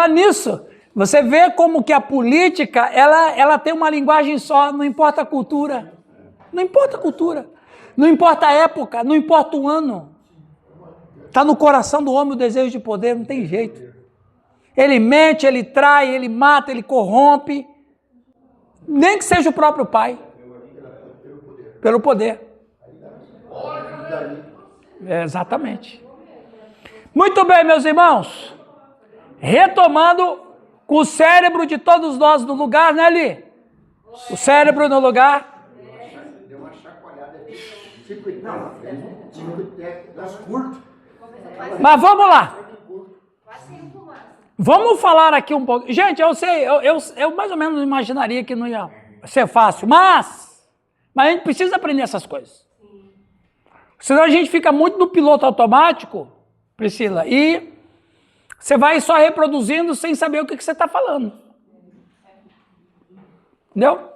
Nisso, você vê como que a política, ela tem uma linguagem só, não importa a cultura. Não importa a cultura. Não importa a época, não importa o ano. Está no coração do homem o desejo de poder, não tem jeito. Ele mente, ele trai, ele mata, ele corrompe. Nem que seja o próprio pai. Pelo poder. Exatamente. Muito bem, meus irmãos. Retomando com o cérebro de todos nós no lugar, né, Li? O cérebro no lugar. Deu uma chacoalhada aqui. Mas vamos lá. Vamos falar aqui um pouco. Gente, eu sei, eu mais ou menos imaginaria que não ia ser fácil, mas a gente precisa aprender essas coisas. Senão a gente fica muito no piloto automático, Priscila, e você vai só reproduzindo sem saber o que você está falando. Entendeu?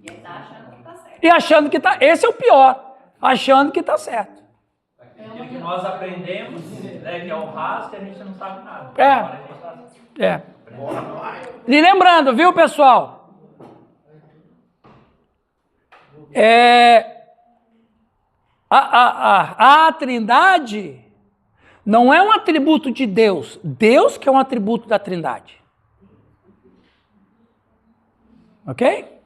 E ele tá achando que tá certo. E achando que tá. Esse é o pior. Achando que tá certo. Aquilo que nós aprendemos, né, que é o raso, que a gente não sabe nada. É. E lembrando, viu, pessoal? A Trindade não é um atributo de Deus. Deus que é um atributo da Trindade. Ok?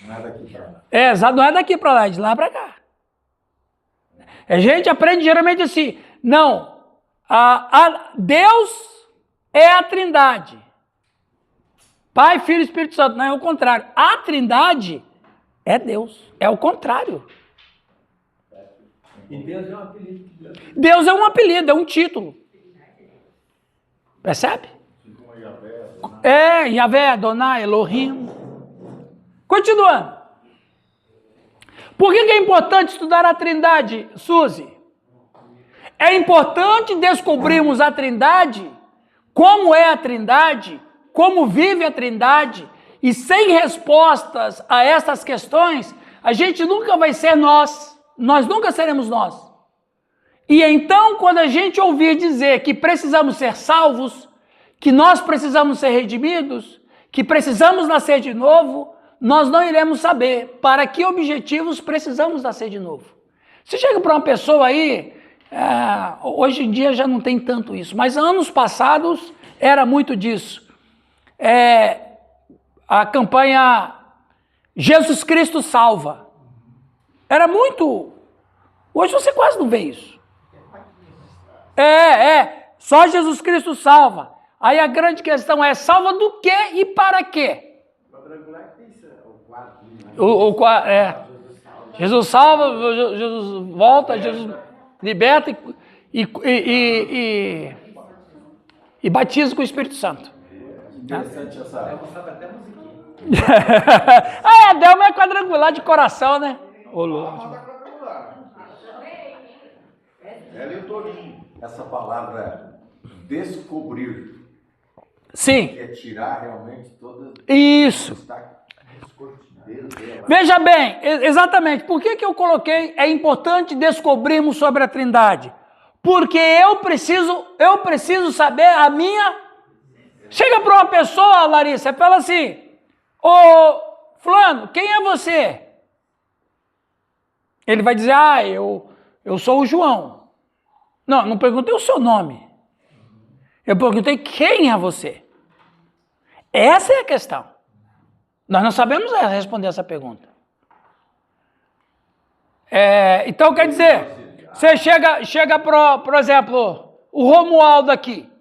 Não é daqui para lá. Não é daqui para lá, é de lá para cá. A gente aprende geralmente assim, não, Deus é a Trindade. Pai, Filho e Espírito Santo, não é o contrário. A Trindade é Deus, é o contrário. E Deus é um apelido de Deus. Deus é um apelido, é um título. Percebe? Yahvé, Adonai, Elohim. Continuando. Por que é importante estudar a Trindade, Suzy? É importante descobrirmos a Trindade, como é a Trindade, como vive a Trindade, e sem respostas a essas questões, a gente nunca vai ser nós nunca seremos nós. E então, quando a gente ouvir dizer que precisamos ser salvos, que nós precisamos ser redimidos, que precisamos nascer de novo, nós não iremos saber para que objetivos precisamos nascer de novo. Você chega para uma pessoa aí, hoje em dia já não tem tanto isso, mas anos passados era muito disso. A campanha Jesus Cristo Salva. Era muito... Hoje você quase não vê isso. Só Jesus Cristo salva. Aí a grande questão é, salva do quê e para quê? Jesus salva, Jesus volta, Jesus liberta e batiza com o Espírito Santo. Interessante essa. A Delma é quadrangular de coração, né? Essa palavra descobrir. Sim. Que é tirar realmente toda... Isso. Veja bem, exatamente. Por que eu coloquei é importante descobrirmos sobre a Trindade? Porque eu preciso saber a minha... Chega para uma pessoa, Larissa, e fala assim, ô fulano, quem é você? Ele vai dizer, eu sou o João. Não perguntei o seu nome. Eu perguntei quem é você. Essa é a questão. Nós não sabemos responder essa pergunta. Então, quer dizer, você chega por exemplo, o Romualdo aqui.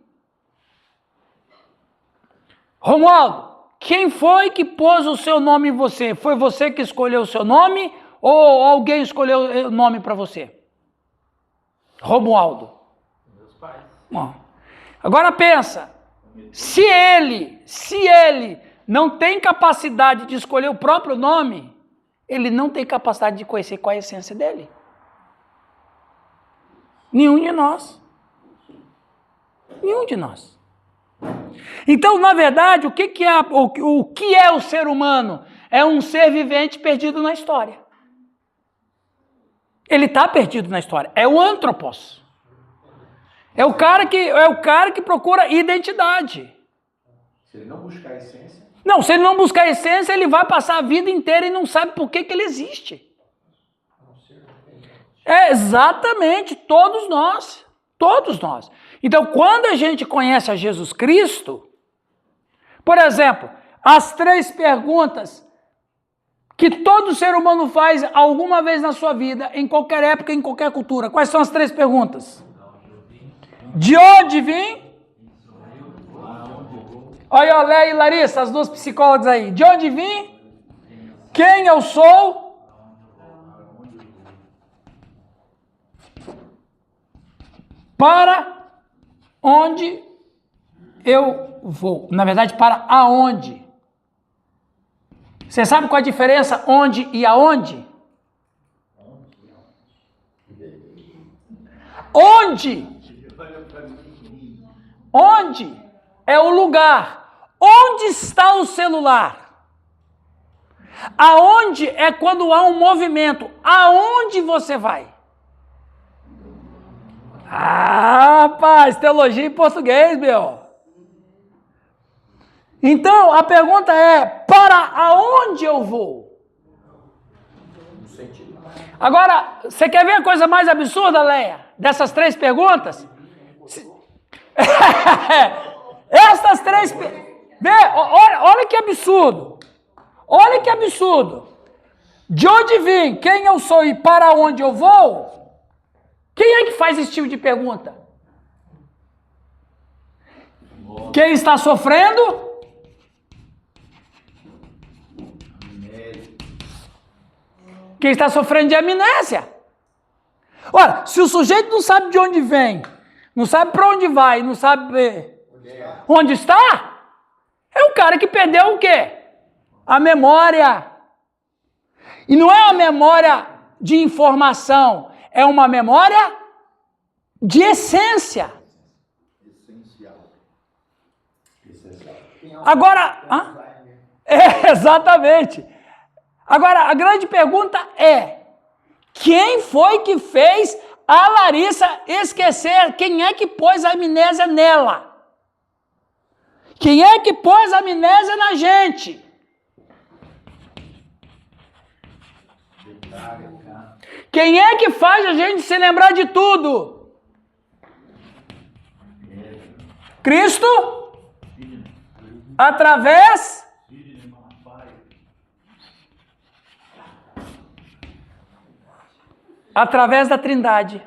Romualdo, quem foi que pôs o seu nome em você? Foi você que escolheu o seu nome ou alguém escolheu o nome para você? Romualdo. Meus pais. Bom, agora pensa, se ele não tem capacidade de escolher o próprio nome, ele não tem capacidade de conhecer qual é a essência dele. Nenhum de nós. Nenhum de nós. Então, na verdade, o que é o ser humano? É um ser vivente perdido na história. Ele está perdido na história. É o antropos. É o cara que procura identidade. Se ele não buscar a essência, Não, se ele não buscar a essência, ele vai passar a vida inteira e não sabe por que ele existe. É exatamente, todos nós. Todos nós. Então, quando a gente conhece a Jesus Cristo, por exemplo, as 3 perguntas que todo ser humano faz alguma vez na sua vida, em qualquer época, em qualquer cultura. Quais são as 3 perguntas? De onde vim? Olha, Léa e Larissa, as 2 psicólogas aí. De onde vim? Quem eu sou? Para onde eu vou? Na verdade, para aonde? Você sabe qual a diferença onde e aonde? Onde? Onde é o lugar? Onde está o celular? Aonde é quando há um movimento? Aonde você vai? Ah, rapaz, teologia em português, meu. Então, a pergunta é, para aonde eu vou? no sentido. Agora, você quer ver a coisa mais absurda, Leia? Dessas 3 perguntas? Essas 3... Olha que absurdo. Olha que absurdo. De onde vim, quem eu sou e para onde eu vou? Quem é que faz esse tipo de pergunta? Quem está sofrendo? Quem está sofrendo de amnésia. Ora, se o sujeito não sabe de onde vem, não sabe para onde vai, não sabe onde está, é o cara que perdeu o quê? A memória. E não é a memória de informação, é uma memória de essência. Agora, exatamente. Agora, a grande pergunta é, quem foi que fez a Larissa esquecer? Quem é que pôs a amnésia nela? Quem é que pôs a amnésia na gente? Quem é que faz a gente se lembrar de tudo? Cristo? Através da Trindade.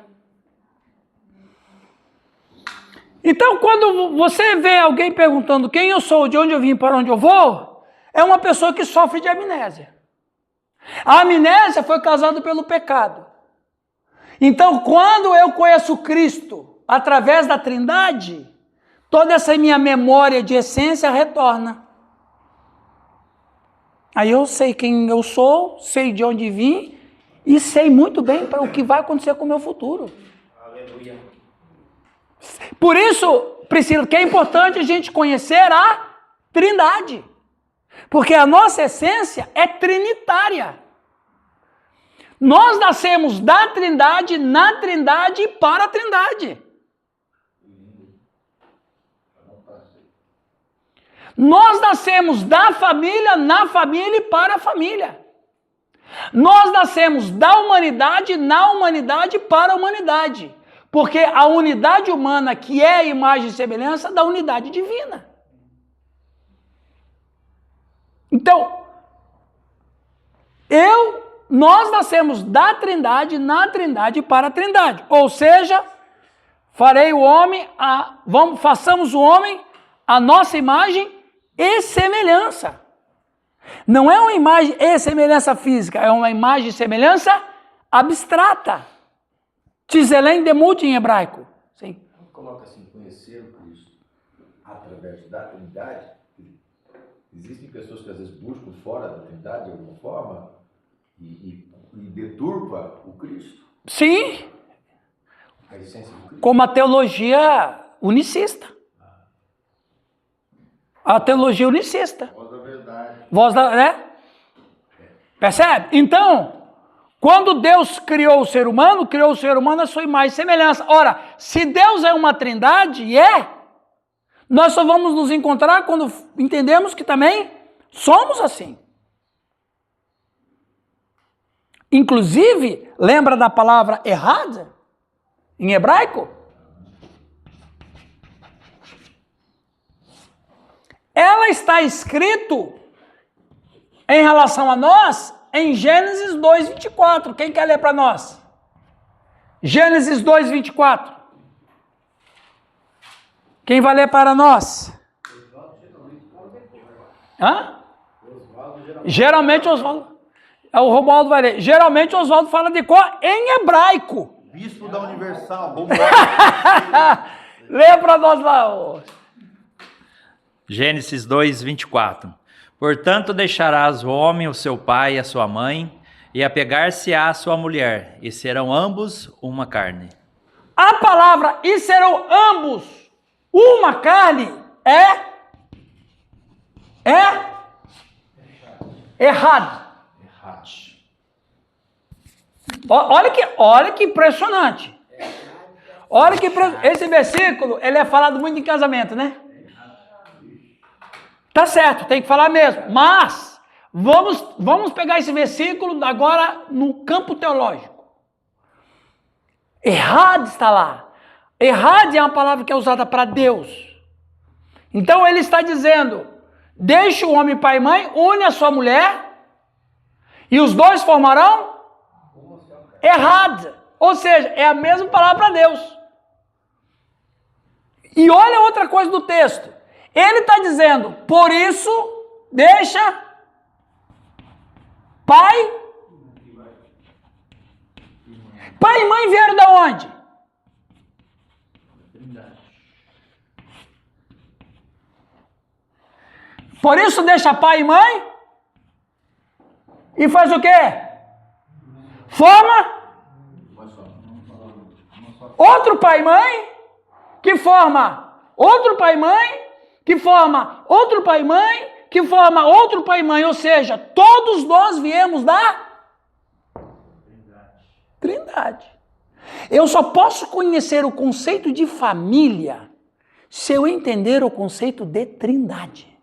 Então, quando você vê alguém perguntando quem eu sou, de onde eu vim, para onde eu vou, é uma pessoa que sofre de amnésia. A amnésia foi causada pelo pecado. Então, quando eu conheço Cristo através da Trindade, toda essa minha memória de essência retorna. Aí eu sei quem eu sou, sei de onde vim e sei muito bem para o que vai acontecer com o meu futuro. Aleluia. Por isso, Priscila, que é importante a gente conhecer a Trindade. Porque a nossa essência é trinitária. Nós nascemos da Trindade, na Trindade e para a Trindade. Nós nascemos da família, na família e para a família. Nós nascemos da humanidade, na humanidade e para a humanidade. Porque a unidade humana, que é a imagem e semelhança da unidade divina. Então, nós nascemos da Trindade, na Trindade e para a Trindade. Ou seja, façamos o homem a nossa imagem e semelhança. Não é uma imagem e semelhança física, é uma imagem e semelhança abstrata. Tzelem demut em hebraico. Sim. Coloca assim, conhecer o Cristo através da Trindade. Existem pessoas que às vezes buscam fora da Trindade de alguma forma e deturpa o Cristo. Sim. A essência do Cristo. Como a teologia unicista. A teologia unicista. Voz da verdade. Né? Percebe? Então, quando Deus criou o ser humano à sua imagem e semelhança. Ora, se Deus é uma trindade, Nós só vamos nos encontrar quando entendemos que também somos assim. Inclusive, lembra da palavra errada em hebraico? Ela está escrito em relação a nós em Gênesis 2:24. Quem quer ler para nós? Gênesis 2:24. Quem vai ler para nós? Hã? Geralmente Oswaldo. O Romualdo vai ler. Geralmente Oswaldo fala de cor em hebraico. Bispo da Universal. Lê para nós lá. Gênesis 2:24. Portanto, deixarás o homem, o seu pai e a sua mãe, e apegar-se-á à sua mulher, e serão ambos uma carne. A palavra e serão ambos uma carne é errado. Olha que impressionante. Esse versículo, ele é falado muito em casamento, né? Tá certo, tem que falar mesmo. Mas vamos pegar esse versículo agora no campo teológico. Errado está lá. Errado é uma palavra que é usada para Deus. Então ele está dizendo: deixe o homem pai e mãe, une a sua mulher, e os dois formarão errado. Ou seja, é a mesma palavra para Deus. E olha outra coisa do texto. Ele está dizendo, por isso, deixa pai e mãe vieram de onde? Por isso deixa pai e mãe e faz o quê? Forma outro pai e mãe que forma outro pai e mãe que forma outro pai e mãe, que forma outro pai e mãe, ou seja, todos nós viemos da Trindade. Eu só posso conhecer o conceito de família se eu entender o conceito de Trindade.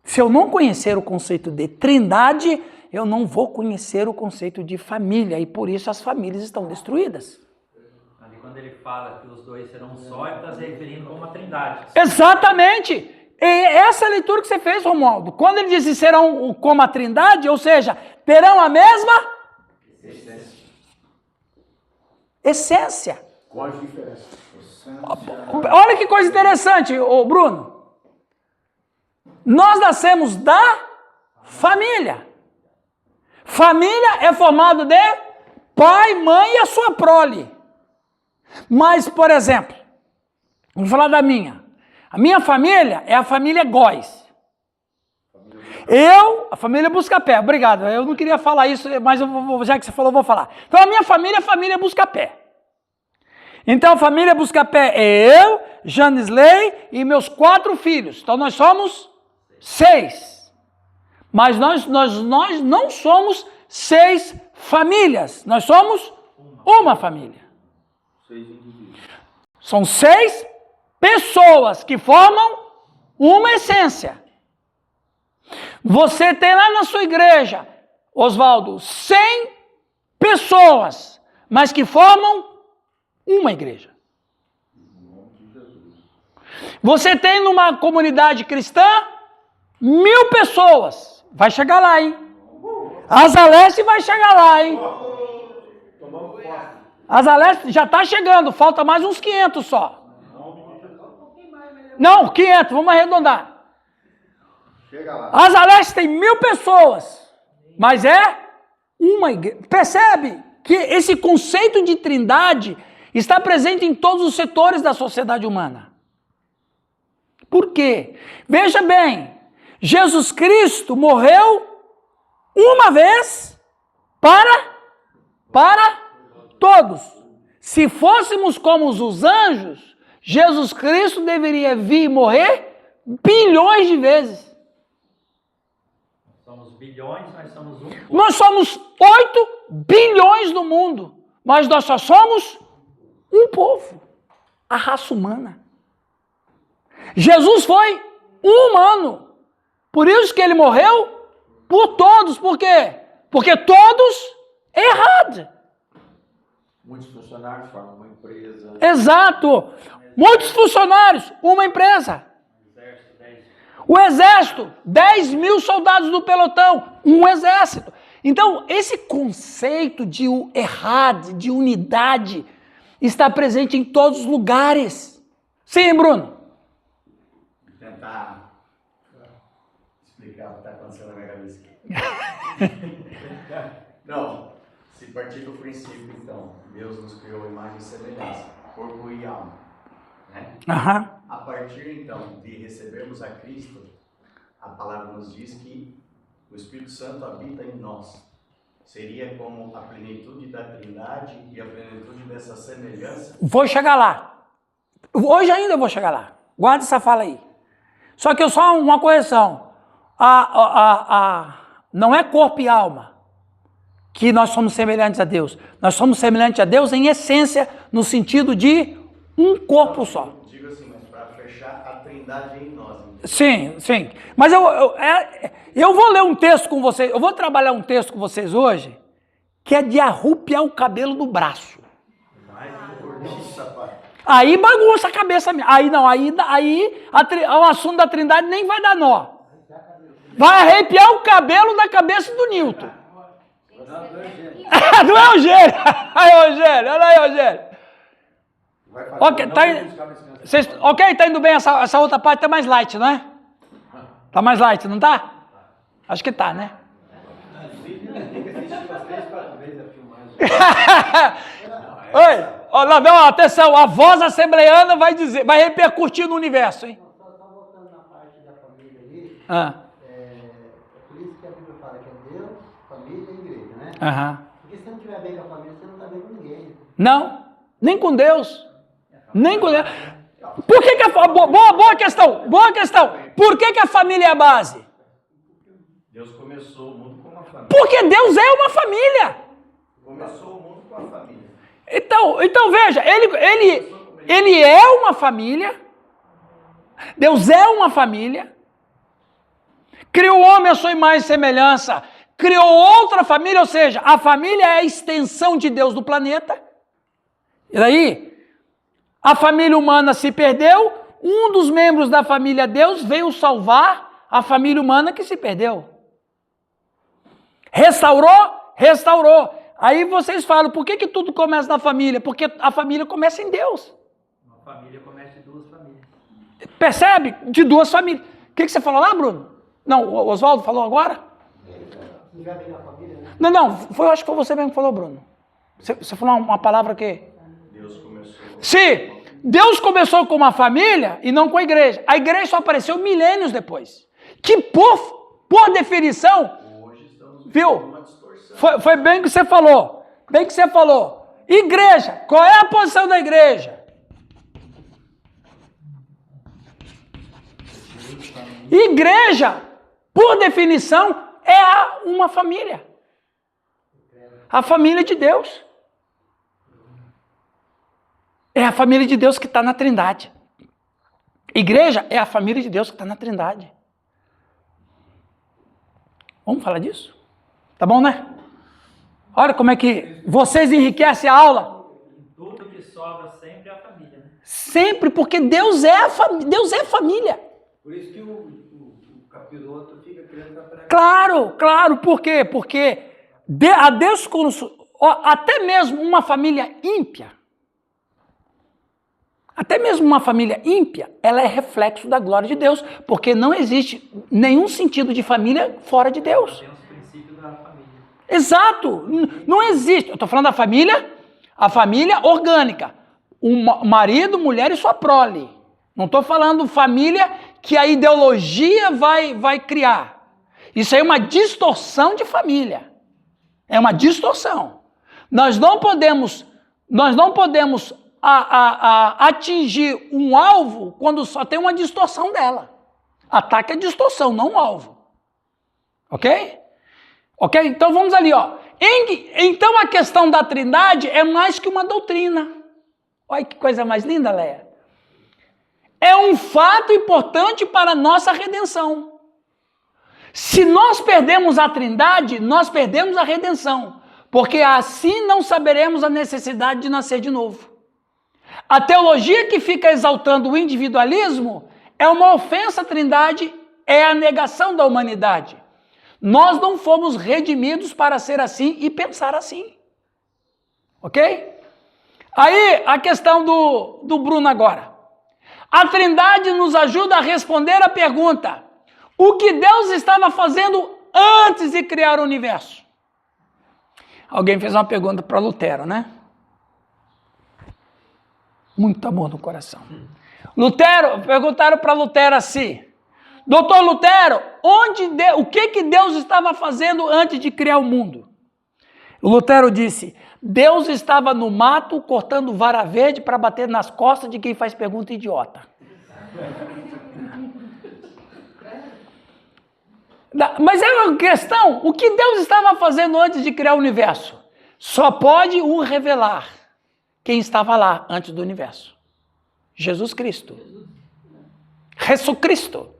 Se eu não conhecer o conceito de Trindade, eu não vou conhecer o conceito de família, e por isso as famílias estão destruídas. Quando ele fala que os dois serão só, ele está se referindo como uma trindade. Exatamente! E essa leitura que você fez, Romualdo, quando ele diz que serão como a trindade, ou seja, terão a mesma essência. Com as diferenças. Olha que coisa interessante, Bruno. Nós nascemos da família. Família é formado de pai, mãe e a sua prole. Mas, por exemplo, vamos falar da minha. A minha família é a família Góes. A família Buscapé. Obrigado, eu não queria falar isso, mas já que você falou, eu vou falar. Então, a minha família é a família Buscapé. Então, a família Buscapé é eu, Janisley e meus 4 filhos. Então, nós somos 6. Mas nós não somos 6 famílias. Nós somos uma família. São 6 pessoas que formam uma essência. Você tem lá na sua igreja, Oswaldo, 100 pessoas, mas que formam uma igreja. Você tem numa comunidade cristã 1000 pessoas. Vai chegar lá, hein? Asa Leste vai chegar lá, hein? Asa Leste já está chegando, falta mais uns 500 só. Não, 500, vamos arredondar. Chega lá. Asa Leste tem 1000 pessoas, mas é uma igreja. Percebe que esse conceito de trindade está presente em todos os setores da sociedade humana. Por quê? Veja bem, Jesus Cristo morreu uma vez para todos. Se fôssemos como os anjos, Jesus Cristo deveria vir e morrer bilhões de vezes. Somos bilhões, nós somos um. Nós somos 8 bilhões no mundo, mas nós só somos um povo. a raça humana. Jesus foi um humano. Por isso que ele morreu por todos. Por quê? Porque todos erraram. Muitos funcionários formam uma empresa. Exato. Muitos funcionários, uma empresa. O exército, 10 mil soldados do pelotão, um exército. Então, esse conceito de errado, de unidade, está presente em todos os lugares. Sim, Bruno? Tentar explicar o que está acontecendo na minha cabeça aqui. Não, se partir do princípio, então, Deus nos criou imagem e semelhança, corpo e alma, né? Aham. A partir, então, de recebermos a Cristo, a palavra nos diz que o Espírito Santo habita em nós. Seria como a plenitude da Trindade e a plenitude dessa semelhança? Vou chegar lá. Hoje ainda eu vou chegar lá. Guarda essa fala aí. Só que eu só uma correção. Não é corpo e alma que nós somos semelhantes a Deus. Nós somos semelhantes a Deus em essência, no sentido de um corpo só. Digo assim, mas para fechar a Trindade em nós. Então. Sim, sim. Mas eu vou ler um texto com vocês, eu vou trabalhar um texto com vocês hoje, que é de arrupiar o cabelo do braço. Aí bagunça a cabeça minha. Aí não, aí o assunto da Trindade nem vai dar nó. Vai arrepiar o cabelo da cabeça do Newton. Não é Eugênio. Aí, Eugênio, olha aí, Eugênio. Ok, tá indo bem essa outra parte, tá mais light, não é? Tá mais light, não tá? Acho que tá, né? Oi, ó, não, atenção, a voz assembleiana vai repercutir no universo, hein? Só voltando na parte da família ali, Ah. é por isso que a Bíblia fala que é Deus, família e igreja, né? Aham. Porque se você não estiver bem com a família, você não está bem com ninguém. Não, nem com Deus. Nem com Deus. Por que boa questão, boa questão. Por que a família é a base? Deus começou o mundo com uma família. Porque Deus é uma família. Começou o mundo com a família. Então veja, ele é uma família. Deus é uma família. Criou o homem à sua imagem e semelhança. Criou outra família, ou seja, a família é a extensão de Deus do planeta. E daí, a família humana se perdeu, um dos membros da família Deus veio salvar a família humana que se perdeu. Restaurou. Aí vocês falam, por que tudo começa na família? Porque a família começa em Deus. Uma família começa de duas famílias. Percebe? De duas famílias. O que você falou lá, Bruno? Não, o Oswaldo falou agora? Se estiver bem na família, né? Não, acho que foi você mesmo que falou, Bruno. Você falou uma palavra que... Deus começou. Sim, Deus começou com uma família e não com a igreja. A igreja só apareceu milênios depois. Que por definição, Hoje estamos viu? vivendo uma distorção. Foi bem que você falou. Bem que você falou. Igreja, qual é a posição da igreja? Igreja, por definição, é uma família. A família de Deus. É a família de Deus que está na Trindade. Igreja é a família de Deus que está na Trindade. Vamos falar disso? Tá bom, né? Olha como é que vocês enriquecem a aula. Tudo que sobra sempre é a família, né? Sempre, porque Deus é família. Por isso que o capiroto fica querendo dar pra... Claro, por quê? Porque até mesmo uma família ímpia, ela é reflexo da glória de Deus, porque não existe nenhum sentido de família fora de Deus. Tem os princípios da família. Exato, não existe. Eu estou falando da família, a família orgânica, marido, mulher e sua prole. Não estou falando família que a ideologia vai criar. Isso aí é uma distorção de família. É uma distorção. Nós não podemos atingir um alvo quando só tem uma distorção dela. Ataque é distorção, não um alvo. Ok? Ok? Então vamos ali, ó. Então a questão da Trindade é mais que uma doutrina. Olha que coisa mais linda, Leia. É um fato importante para a nossa redenção. Se nós perdemos a Trindade, nós perdemos a redenção, porque assim não saberemos a necessidade de nascer de novo. A teologia que fica exaltando o individualismo é uma ofensa à Trindade, é a negação da humanidade. Nós não fomos redimidos para ser assim e pensar assim. Ok? Aí, a questão do Bruno agora. A Trindade nos ajuda a responder a pergunta: o que Deus estava fazendo antes de criar o universo? Alguém fez uma pergunta para Lutero, né? Muito amor no coração. Perguntaram para Lutero assim: Doutor Lutero, o que Deus estava fazendo antes de criar o mundo? O Lutero disse: Deus estava no mato cortando vara verde para bater nas costas de quem faz pergunta idiota. Mas é uma questão: o que Deus estava fazendo antes de criar o universo? Só pode o revelar quem estava lá antes do universo. Jesus Cristo. Jesus Cristo.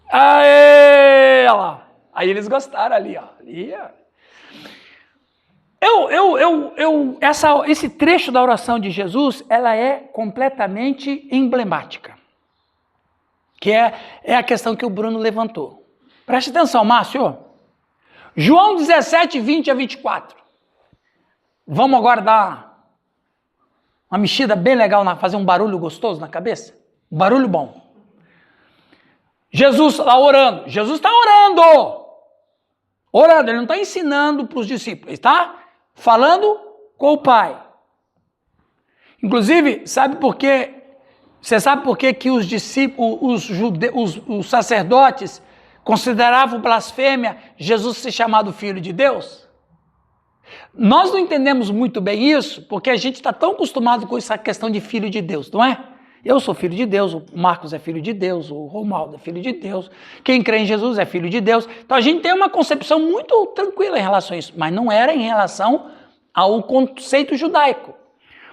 Aê, olha lá. Aí eles gostaram ali, ó. Esse trecho da oração de Jesus, ela é completamente emblemática. Que é a questão que o Bruno levantou. Preste atenção, Márcio. João 17, 20 a 24. Vamos agora dar uma mexida bem legal, fazer um barulho gostoso na cabeça? Um barulho bom. Jesus lá orando. Jesus está orando. Orando, ele não está ensinando para os discípulos. Ele está falando com o Pai. Inclusive, sabe por quê? Você sabe por quê que os discípulos, os sacerdotes consideravam blasfêmia Jesus ser chamado Filho de Deus? Nós não entendemos muito bem isso, porque a gente está tão acostumado com essa questão de Filho de Deus, não é? Eu sou filho de Deus, o Marcos é filho de Deus, o Romualdo é filho de Deus, quem crê em Jesus é filho de Deus. Então a gente tem uma concepção muito tranquila em relação a isso, mas não era em relação ao conceito judaico.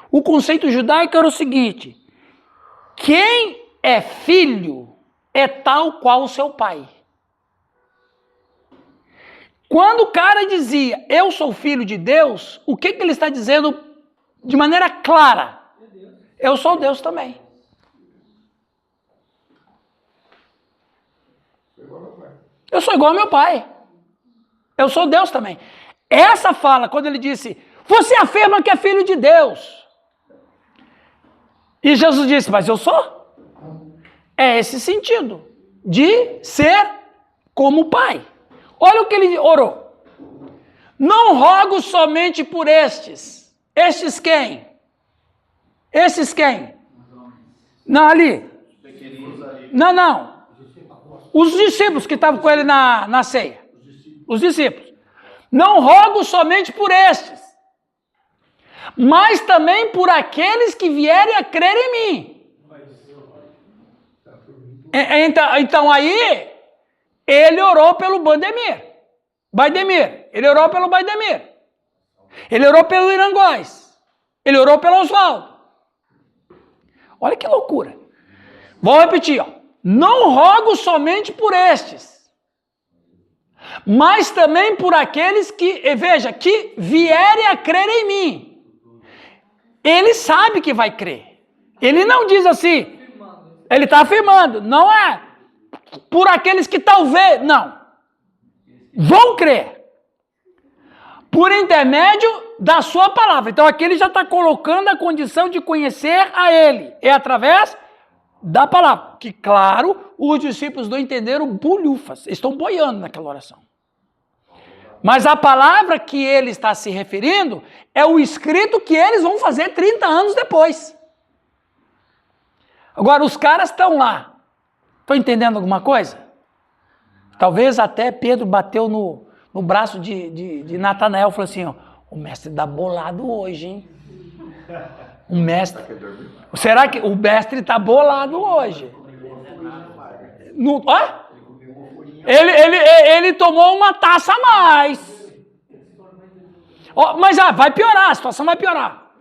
O conceito judaico era o seguinte: quem é filho é tal qual o seu pai. Quando o cara dizia, eu sou filho de Deus, o que ele está dizendo de maneira clara? Eu sou Deus também. Eu sou igual ao meu pai. Eu sou Deus também. Essa fala, quando ele disse, você afirma que é filho de Deus. E Jesus disse, mas eu sou. É esse sentido de ser como o pai. Olha o que ele orou. Não rogo somente por estes. Estes quem? Esses quem? Não, ali. Não. Os discípulos que estavam com ele na ceia. Os discípulos. Não rogo somente por estes, mas também por aqueles que vierem a crer em mim. Então aí, ele orou pelo Baidemir. Ele orou pelo Baidemir. Ele orou pelo Irangóis. Ele orou pelo Oswaldo. Olha que loucura. Vou repetir, ó. Não rogo somente por estes, mas também por aqueles que vierem a crer em mim. Ele sabe que vai crer. Ele não diz assim, ele está afirmando, não é por aqueles que talvez, não, vão crer, por intermédio da sua palavra. Então aqui ele já está colocando a condição de conhecer a ele, é através da palavra, que claro, os discípulos não entenderam bulhufas, estão boiando naquela oração. Mas a palavra que ele está se referindo é o escrito que eles vão fazer 30 anos depois. Agora, os caras estão lá, estão entendendo alguma coisa? Talvez até Pedro bateu no braço de Natanael e falou assim, ó, o mestre dá bolado hoje, hein? O mestre... Será que o mestre está bolado hoje? Ele tomou uma taça a mais. Mas vai piorar, a situação vai piorar.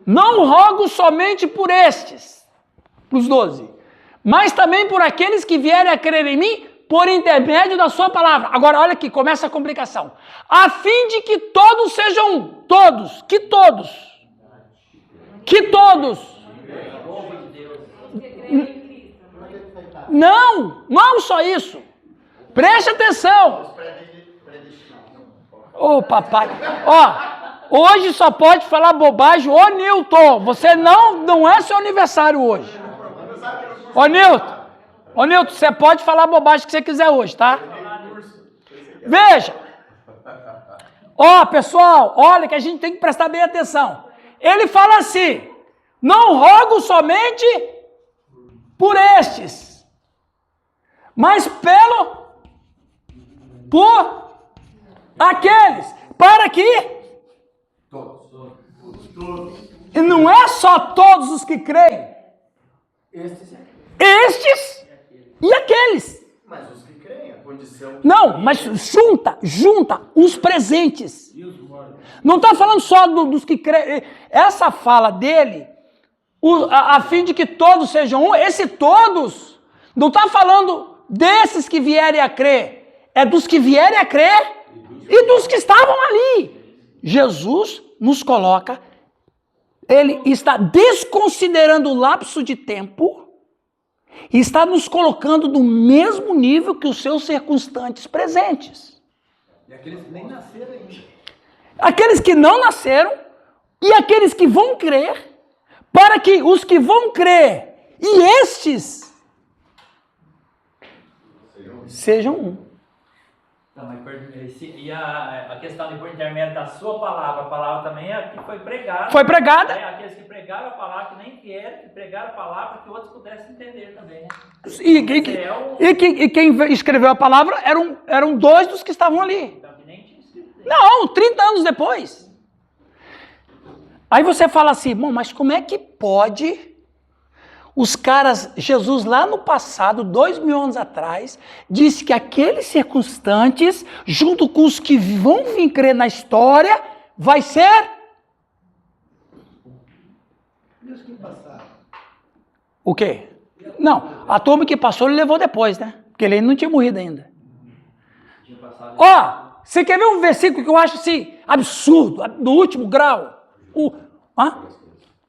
Não rogo somente por estes, os 12, mas também por aqueles que vierem a crer em mim por intermédio da sua palavra. Agora, olha aqui, começa a complicação. A fim de que todos sejam um. Todos. Que todos. Que todos. Não só isso. Preste atenção. Ô, papai. Ó, hoje só pode falar bobagem. Ô, Newton, você não é seu aniversário hoje. Ô, Newton, você pode falar bobagem que você quiser hoje, tá? Veja. Ó, pessoal, olha que a gente tem que prestar bem atenção. Ele fala assim: não rogo somente por estes, mas por aqueles, para que e não é só todos os que creem, estes e aqueles. Mas os que creem, a condição... Não, mas junta os presentes. Não está falando só dos que creem. Essa fala dele, a fim de que todos sejam um, esse todos, não está falando desses que vierem a crer, é dos que vierem a crer e dos que estavam ali. Jesus nos coloca, ele está desconsiderando o lapso de tempo e está nos colocando no mesmo nível que os seus circunstantes presentes. E aqueles que nem nasceram ainda. Aqueles que não nasceram e aqueles que vão crer, para que os que vão crer e estes sejam um. Não, mas e a questão de por intermédio da sua palavra, a palavra também é a que foi pregada. Foi pregada. Aqueles que pregaram a palavra, que nem querem, que pregaram a palavra, para que outros pudessem entender também, né? E quem escreveu a palavra eram 2 dos que estavam ali. Então, que nem tinha escrito. Não, 30 anos depois. Aí você fala assim, bom, mas como é que pode os caras, Jesus lá no passado, 2000 anos atrás, disse que aqueles circunstantes, junto com os que vão vir crer na história, vai ser... O quê? Não, a turma que passou ele levou depois, né? Porque ele não tinha morrido ainda. Ó, você quer ver um versículo que eu acho assim, absurdo, do último grau?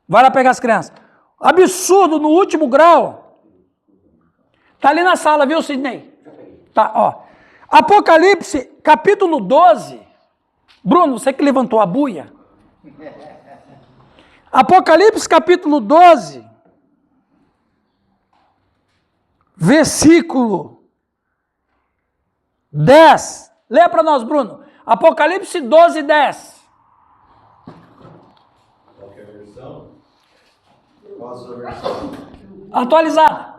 Vai lá pegar as crianças. Absurdo no último grau. Tá ali na sala, viu, Sidney? Tá, ó. Apocalipse, capítulo 12. Bruno, você que levantou a buia. Apocalipse, capítulo 12. Versículo 10. Lê para nós, Bruno. Apocalipse 12, 10. Qualquer versão? Qual a sua versão? Atualizada.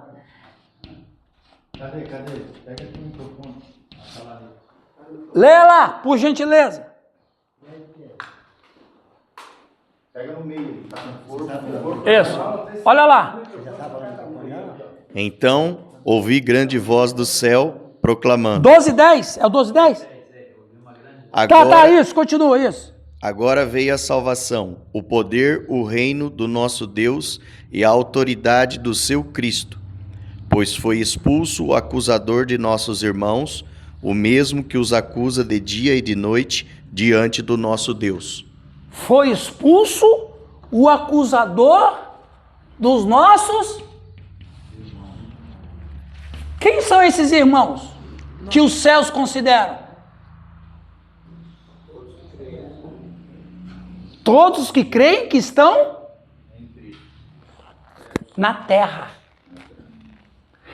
Cadê? Pega aqui o microfone. Lê lá, por gentileza. Pega no meio, tá no corpo. Isso. Olha lá. Então, ouvi grande voz do céu, proclamando. 12, 10. É o 12, 10? Agora, Tá, isso. Continua, isso. agora veio a salvação, o poder, o reino do nosso Deus e a autoridade do seu Cristo. Pois foi expulso o acusador de nossos irmãos, o mesmo que os acusa de dia e de noite diante do nosso Deus. Foi expulso o acusador dos nossos... Quem são esses irmãos que os céus consideram? Todos que creem que estão na terra.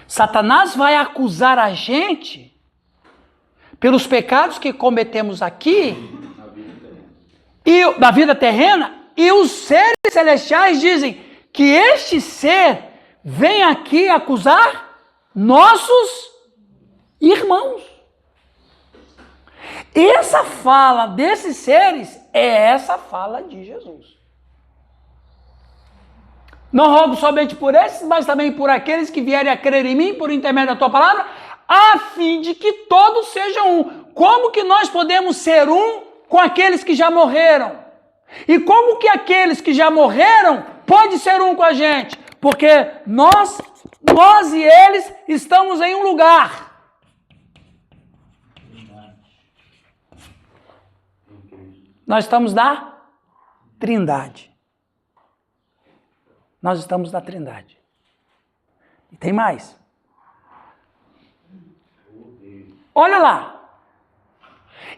Satanás vai acusar a gente pelos pecados que cometemos aqui e na vida terrena, e os seres celestiais dizem que este ser vem aqui acusar nossos irmãos. Essa fala desses seres é essa fala de Jesus. Não rogo somente por esses, mas também por aqueles que vierem a crer em mim por intermédio da tua palavra, a fim de que todos sejam um. Como que nós podemos ser um com aqueles que já morreram? E como que aqueles que já morreram pode ser um com a gente? Porque nós e eles estamos em um lugar. Nós estamos na Trindade. Nós estamos na Trindade. E tem mais. Olha lá.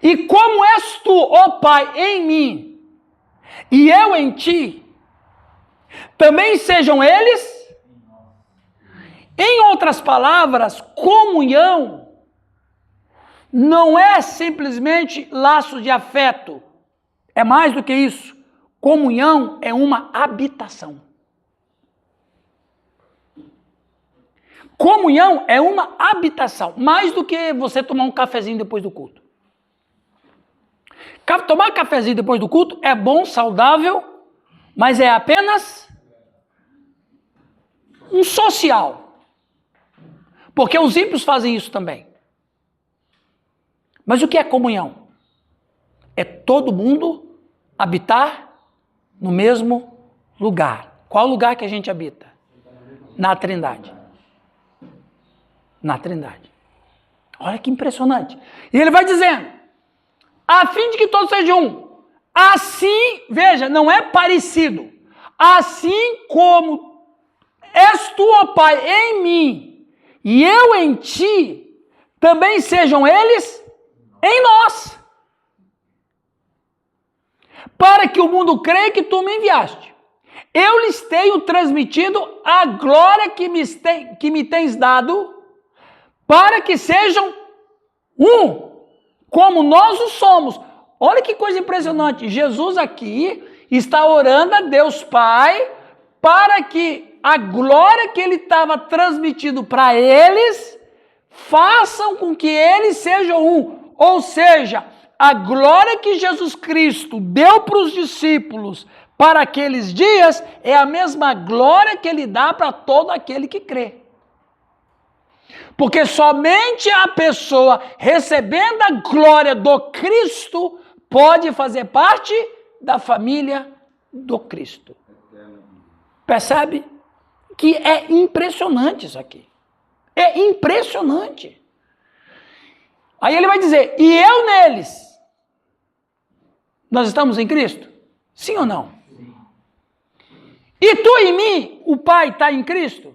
E como és tu, ó Pai, em mim, e eu em ti, também sejam eles. Em outras palavras, comunhão não é simplesmente laço de afeto. É mais do que isso. Comunhão é uma habitação. Comunhão é uma habitação. Mais do que você tomar um cafezinho depois do culto. Tomar cafezinho depois do culto é bom, saudável, mas é apenas um social. Porque os ímpios fazem isso também. Mas o que é comunhão? É todo mundo habitar no mesmo lugar. Qual lugar que a gente habita? Na Trindade. Na Trindade. Olha que impressionante. E ele vai dizendo, a fim de que todos sejam um. Assim, veja, não é parecido. Assim como és tu, ó Pai, em mim, e eu em ti, também sejam eles em nós. Para que o mundo creia que tu me enviaste. Eu lhes tenho transmitido a glória que me tens dado, para que sejam um, como nós o somos. Olha que coisa impressionante. Jesus aqui está orando a Deus Pai para que a glória que ele estava transmitindo para eles façam com que eles sejam um. Ou seja, a glória que Jesus Cristo deu para os discípulos para aqueles dias é a mesma glória que ele dá para todo aquele que crê. Porque somente a pessoa recebendo a glória do Cristo pode fazer parte da família do Cristo. Percebe? Que é impressionante isso aqui. É impressionante. Aí ele vai dizer, e eu neles. Nós estamos em Cristo? Sim ou não? Sim. E tu em mim, o Pai está em Cristo?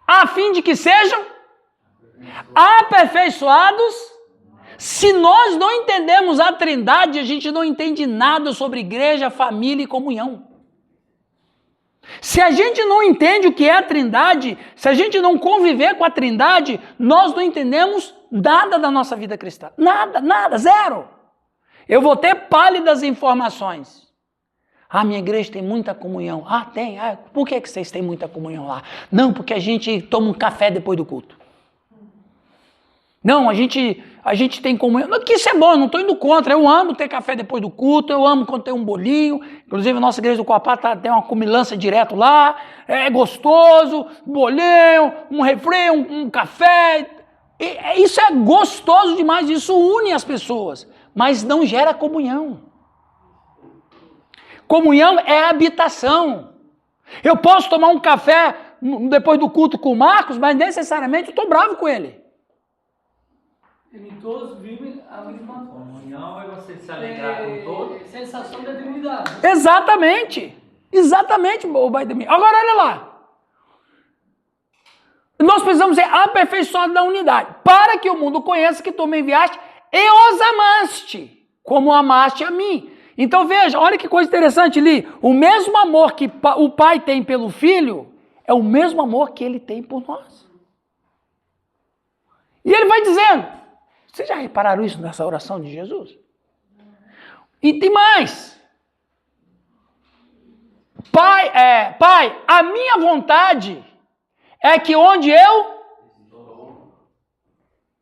A fim de que sejam aperfeiçoados. Se nós não entendemos a Trindade, a gente não entende nada sobre igreja, família e comunhão. Se a gente não entende o que é a Trindade, se a gente não conviver com a Trindade, nós não entendemos nada da nossa vida cristã. Nada, zero. Eu vou ter pálidas informações. Ah, minha igreja tem muita comunhão. Ah, tem. Ah, por que vocês têm muita comunhão lá? Não, porque a gente toma um café depois do culto. Não, a gente tem comunhão. Que isso é bom, eu não estou indo contra. Eu amo ter café depois do culto, eu amo quando tem um bolinho. Inclusive, a nossa igreja do Coapá tem uma comilança direto lá. É gostoso, bolinho, um refri, um café. Isso é gostoso demais, isso une as pessoas. Mas não gera comunhão. Comunhão é habitação. Eu posso tomar um café depois do culto com o Marcos, mas necessariamente eu estou bravo com ele. Em todos vivem a mesma Comunhão é você se alegrar com todos. sensação da divinidade. Exatamente, Baidemir. Agora olha lá. Nós precisamos ser aperfeiçoados na unidade, para que o mundo conheça que tu me enviaste e os amaste, como amaste a mim. Então veja, olha que coisa interessante ali. O mesmo amor que o Pai tem pelo Filho é o mesmo amor que ele tem por nós. E ele vai dizendo, vocês já repararam isso nessa oração de Jesus? E tem mais. Pai, a minha vontade é que onde eu...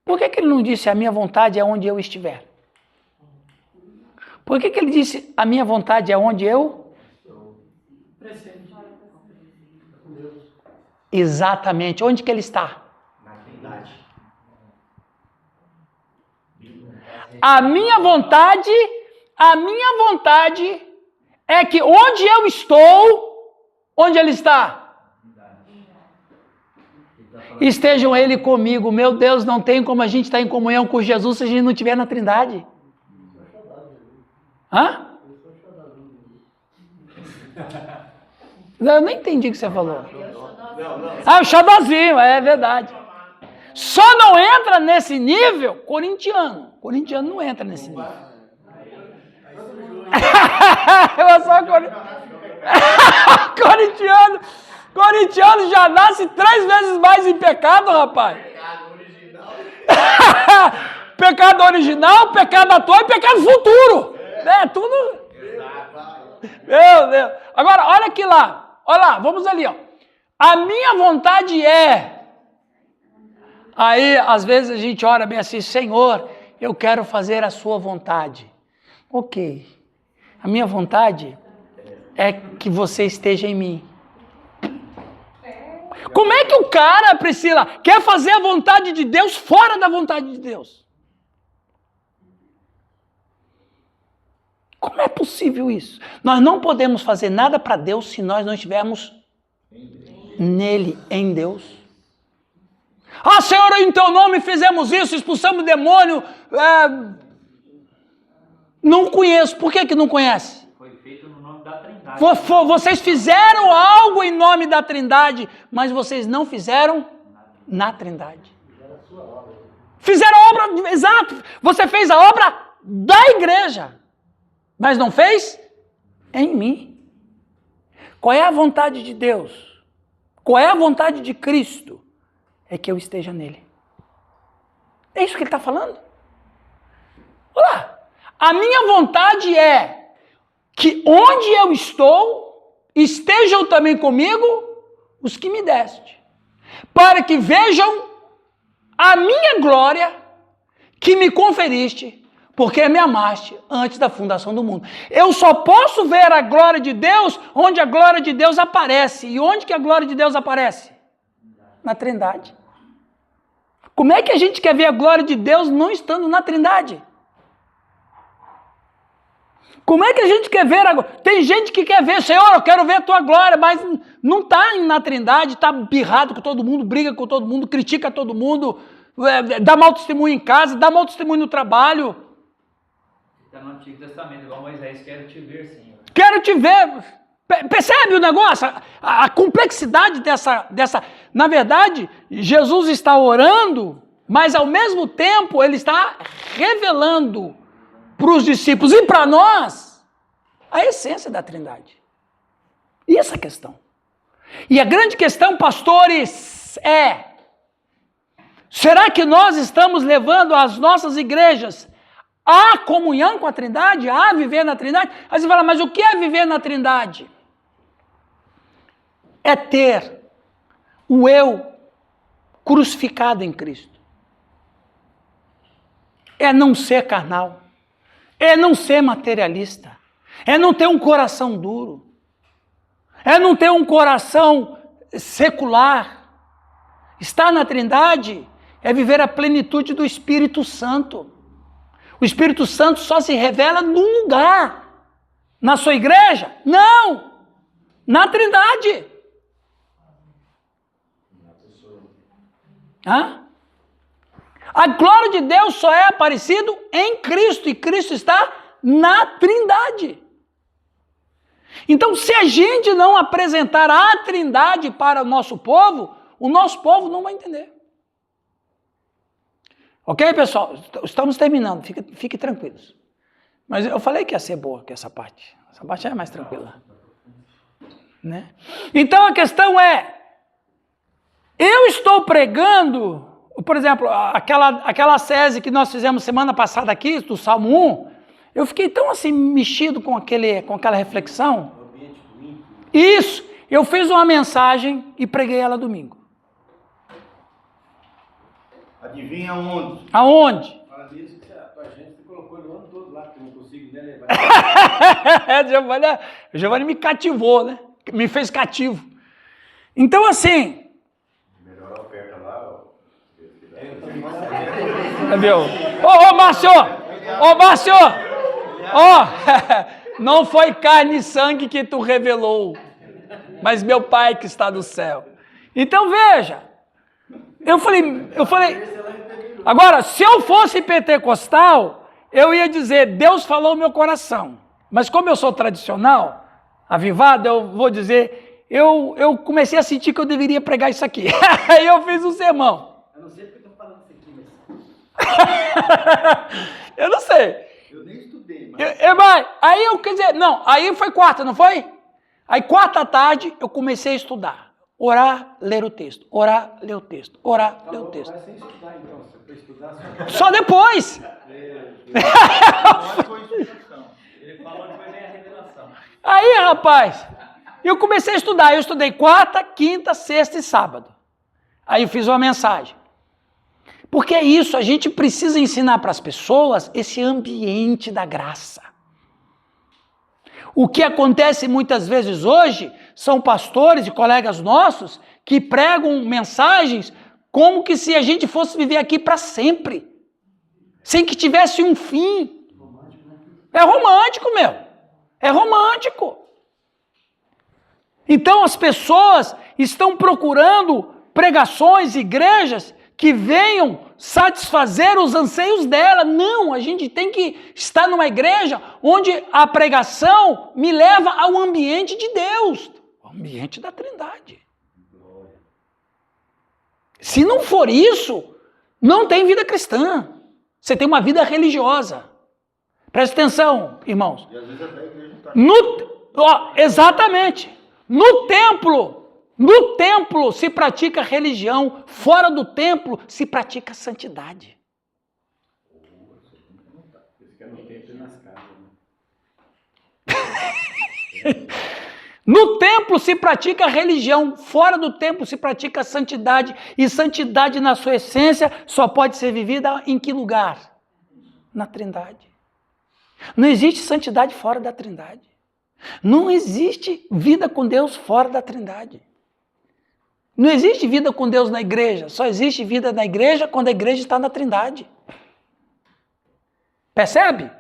Por que ele não disse a minha vontade é onde eu estiver? Por que ele disse a minha vontade é onde eu... Exatamente. Onde que ele está? Na Trindade. A minha vontade A minha vontade é que onde eu estou, onde ele está? Estejam ele comigo. Meu Deus, não tem como a gente estar em comunhão com Jesus se a gente não estiver na Trindade. Hã? Eu nem entendi o que você falou. Ah, o xodózinho, é verdade. Só não entra nesse nível corintiano. Corintiano não entra nesse nível. Eu sou corintiano. Corintiano já nasce 3 vezes mais em pecado, rapaz. Pecado original, pecado atual e pecado futuro. É tudo. Meu Deus. Agora, olha aqui lá. Olha lá, vamos ali, ó. A minha vontade é. Aí, às vezes a gente ora bem assim, Senhor, eu quero fazer a sua vontade. Ok. A minha vontade é que você esteja em mim. Como é que o cara, Priscila, quer fazer a vontade de Deus fora da vontade de Deus? Como é possível isso? Nós não podemos fazer nada para Deus se nós não estivermos nele, em Deus. Ah, Senhor, em teu nome fizemos isso, expulsamos o demônio. Não conheço. Por que não conhece? Foi feito no nome da Trindade. Vocês fizeram algo em nome da Trindade, mas vocês não fizeram na Trindade. Fizeram a obra, exato. Você fez a obra da igreja, mas não fez em mim. Qual é a vontade de Deus? Qual é a vontade de Cristo? É que eu esteja nele. É isso que ele está falando? Olha lá. A minha vontade é que onde eu estou, estejam também comigo os que me deste, para que vejam a minha glória que me conferiste, porque me amaste antes da fundação do mundo. Eu só posso ver a glória de Deus onde a glória de Deus aparece. E onde que a glória de Deus aparece? Na Trindade. Como é que a gente quer ver a glória de Deus não estando na Trindade? Como é que a gente quer ver a glória? Tem gente que quer ver, Senhor, eu quero ver a tua glória, mas não está na Trindade, está birrado com todo mundo, briga com todo mundo, critica todo mundo, dá mau testemunho em casa, dá mau testemunho no trabalho. Está no Antigo Testamento, igual Moisés, quero te ver, Senhor. Quero te ver. Percebe o negócio? A complexidade dessa... Na verdade, Jesus está orando, mas ao mesmo tempo ele está revelando para os discípulos e para nós a essência da Trindade. Isso é a questão. E a grande questão, pastores, é: será que nós estamos levando as nossas igrejas à comunhão com a Trindade, a viver na Trindade? Aí você fala, mas o que é viver na Trindade? É ter o eu crucificado em Cristo. É não ser carnal. É não ser materialista. É não ter um coração duro. É não ter um coração secular. Estar na Trindade é viver a plenitude do Espírito Santo. O Espírito Santo só se revela num lugar. Na sua igreja? Não! Na Trindade. Hã? A glória de Deus só é aparecido em Cristo, e Cristo está na Trindade. Então, se a gente não apresentar a Trindade para o nosso povo não vai entender. Ok, pessoal? Estamos terminando, fiquem tranquilos. Mas eu falei que ia ser boa, que essa parte é mais tranquila. Né? Então, a questão é, eu estou pregando, por exemplo, aquela sese que nós fizemos semana passada aqui, do Salmo 1, eu fiquei tão assim mexido com aquela reflexão. Isso, eu fiz uma mensagem e preguei ela domingo. Adivinha onde? Aonde? Fala nisso que a tua gente colocou no ano todo lá, que eu não consigo nem levar. Giovanni me cativou, né? Me fez cativo. Então, assim... Melhor a oferta lá, ó. Cadê o... Ô, Márcio! Ô, Márcio! Não foi carne e sangue que tu revelou, mas meu Pai que está no céu. Então veja, eu falei, agora, se eu fosse pentecostal, eu ia dizer, Deus falou no meu coração. Mas como eu sou tradicional, avivado, eu vou dizer, eu comecei a sentir que eu deveria pregar isso aqui. Aí eu fiz um sermão. Eu não sei porque eu tô falando isso aqui, mas Eu não sei. eu nem estudei, mas Aí foi quarta, não foi? Aí quarta à tarde eu comecei a estudar. Orar, ler o texto. Orar, ler o texto. Orar, ler o texto. vai sem estudar então, você foi estudar Só depois. Ele falou que foi bem a revelação. Aí, rapaz, eu comecei a estudar. Eu estudei quarta, quinta, sexta e sábado. Aí eu fiz uma mensagem. Porque é isso, a gente precisa ensinar para as pessoas esse ambiente da graça. O que acontece muitas vezes hoje são pastores e colegas nossos que pregam mensagens como que se a gente fosse viver aqui para sempre, sem que tivesse um fim. É romântico, meu. É romântico. Então as pessoas estão procurando pregações, igrejas que venham satisfazer os anseios dela. Não, a gente tem que estar numa igreja onde a pregação me leva ao ambiente de Deus, ao ambiente da Trindade. Se não for isso, não tem vida cristã. Você tem uma vida religiosa. Presta atenção, irmãos. E às vezes até a igreja está... Exatamente. No templo se pratica religião, fora do templo se pratica santidade. No templo se pratica religião, fora do templo se pratica santidade, e santidade na sua essência só pode ser vivida em que lugar? Na Trindade. Não existe santidade fora da Trindade. Não existe vida com Deus fora da Trindade. Não existe vida com Deus na igreja, só existe vida na igreja quando a igreja está na Trindade. Percebe?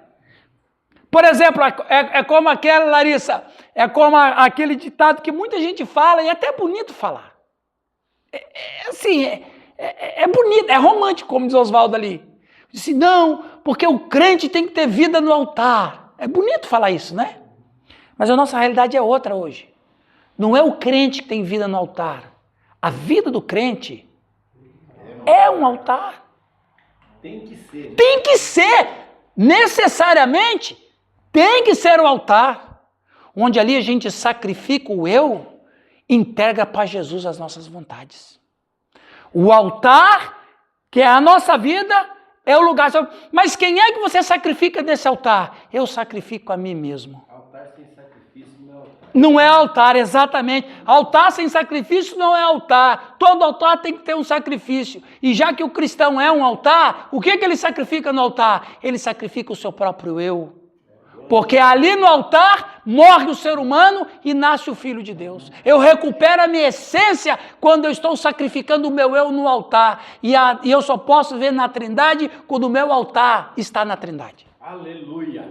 Por exemplo, é como aquela, Larissa, é como aquele ditado que muita gente fala, e é até bonito falar. É bonito, é romântico, como diz Oswaldo ali. Disse, não, porque o crente tem que ter vida no altar. É bonito falar isso, né? Mas a nossa realidade é outra hoje. Não é o crente que tem vida no altar. A vida do crente é um altar. tem que ser. Tem que ser, necessariamente, tem que ser o altar. Onde ali a gente sacrifica o eu, entrega para Jesus as nossas vontades. O altar, que é a nossa vida, é o lugar. Mas quem é que você sacrifica nesse altar? Eu sacrifico a mim mesmo. Altar sem sacrifício não é altar. Não é altar, exatamente. Altar sem sacrifício não é altar. Todo altar tem que ter um sacrifício. E já que o cristão é um altar, o que ele sacrifica no altar? Ele sacrifica o seu próprio eu. Porque ali no altar morre o ser humano e nasce o Filho de Deus. Eu recupero a minha essência quando eu estou sacrificando o meu eu no altar. E eu só posso ver na Trindade quando o meu altar está na Trindade. Aleluia.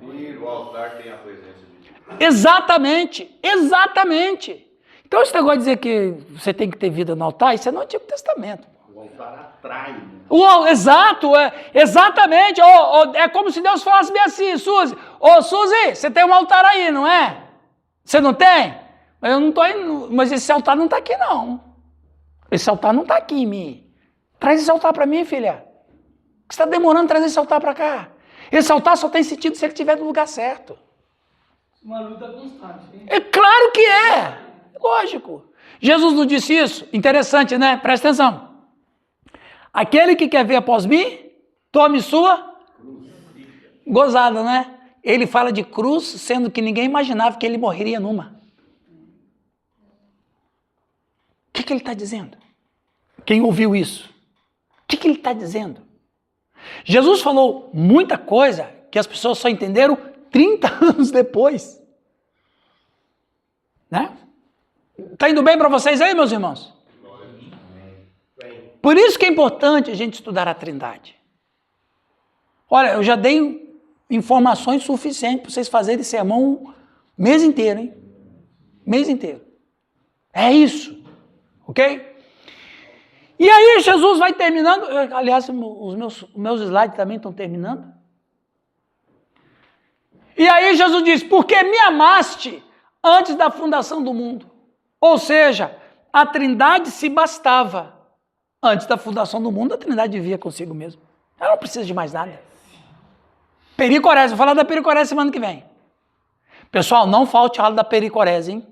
E o altar tem a presença de Deus. Exatamente, exatamente. Então esse negócio de dizer que você tem que ter vida no altar, isso é no Antigo Testamento. O altar atrai. Né? Exato, exatamente. É como se Deus falasse bem assim, Suzy. Suzy, você tem um altar aí, não é? Você não tem? Eu não estou indo, mas esse altar não está aqui, não. Esse altar não está aqui em mim. Traz esse altar para mim, filha. Você está demorando trazer esse altar para cá. Esse altar só tem sentido se ele estiver no lugar certo. Uma luta constante. Hein? É claro que é. Lógico. Jesus não disse isso? Interessante, né? Presta atenção. Aquele que quer ver após mim, tome sua gozada, né? Ele fala de cruz, sendo que ninguém imaginava que ele morreria numa. O que ele está dizendo? Quem ouviu isso? O que ele está dizendo? Jesus falou muita coisa que as pessoas só entenderam 30 anos depois. Né? Está indo bem para vocês aí, meus irmãos? Por isso que é importante a gente estudar a Trindade. Olha, eu já dei informações suficientes para vocês fazerem sermão o mês inteiro, hein? Mês inteiro. É isso. Ok? E aí Jesus vai terminando. Aliás, os meus slides também estão terminando. E aí Jesus diz, porque me amaste antes da fundação do mundo. Ou seja, a Trindade se bastava. Antes da fundação do mundo, a Trindade vivia consigo mesmo. Ela não precisa de mais nada. Pericorese, vou falar da pericorese semana que vem. Pessoal, não falte aula da pericorese, hein?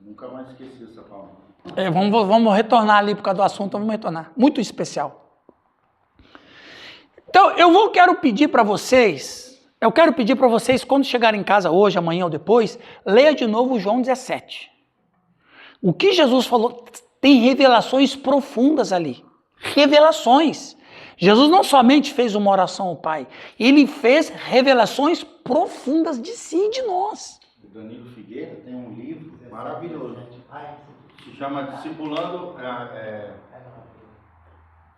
Nunca mais esqueci essa palavra. Vamos retornar ali por causa do assunto, vamos retornar. Muito especial. Então, quero pedir para vocês, quando chegarem em casa hoje, amanhã ou depois, leia de novo João 17. O que Jesus falou, tem revelações profundas ali. Revelações. Jesus não somente fez uma oração ao Pai, ele fez revelações profundas de si e de nós. O Danilo Figueira tem um livro maravilhoso. Se chama Discipulando,